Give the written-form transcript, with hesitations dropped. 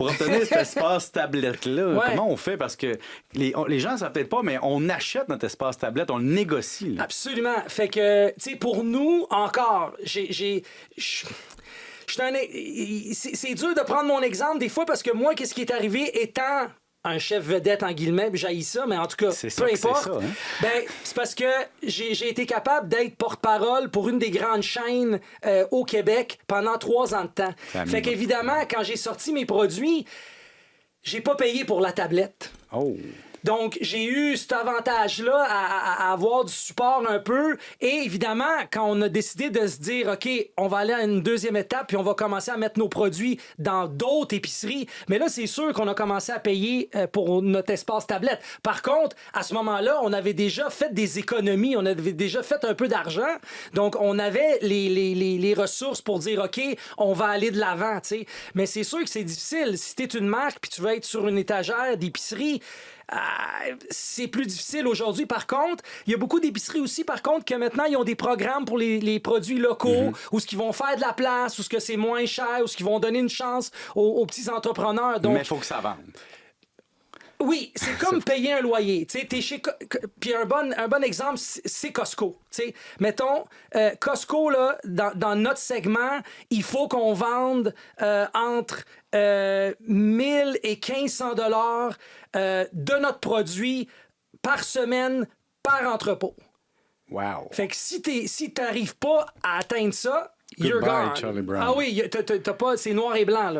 pour obtenir cet espace tablette-là, Ouais. comment on fait? Parce que les gens ne savent peut-être pas, mais on achète notre espace tablette, on le négocie. Là. Absolument. Fait que, tu sais, pour nous, encore, c'est dur de prendre mon exemple des fois parce que moi, qu'est-ce qui est arrivé étant un chef vedette en guillemets, j'haïs ça, mais en tout cas, C'est ça peu que c'est importe. ça, hein? Ben, c'est parce que j'ai été capable d'être porte-parole pour une des grandes chaînes au Québec pendant 3 ans de temps. Ça Fait qu'évidemment, quand j'ai sorti mes produits, j'ai pas payé pour la tablette. Oh! Donc, j'ai eu cet avantage-là à avoir du support un peu. Et évidemment, quand on a décidé de se dire, OK, on va aller à une deuxième étape, puis on va commencer à mettre nos produits dans d'autres épiceries. Mais là, c'est sûr qu'on a commencé à payer pour notre espace tablette. Par contre, à ce moment-là, on avait déjà fait des économies, on avait déjà fait un peu d'argent. Donc, on avait les ressources pour dire, OK, on va aller de l'avant, tu sais. Mais c'est sûr que c'est difficile. Si t'es une marque, puis tu veux être sur une étagère d'épicerie, c'est plus difficile aujourd'hui. Par contre, il y a beaucoup d'épiceries aussi, par contre, que maintenant, ils ont des programmes pour les produits locaux, où ce qu'ils vont faire de la place, où ce que c'est moins cher, où ce qu'ils vont donner une chance aux petits entrepreneurs. Donc, Mais il faut que ça vende. oui, c'est comme payer un loyer. Tu sais, t'es chez puis un bon exemple, c'est Costco. Tu sais, mettons, Costco là, dans notre segment, il faut qu'on vende entre 1000 et 1500 dollars de notre produit par semaine par entrepôt. Wow! Fait que si t'arrives pas à atteindre ça, you're Goodbye, gone. Charlie Brown. Ah oui, t'as pas, c'est noir et blanc là.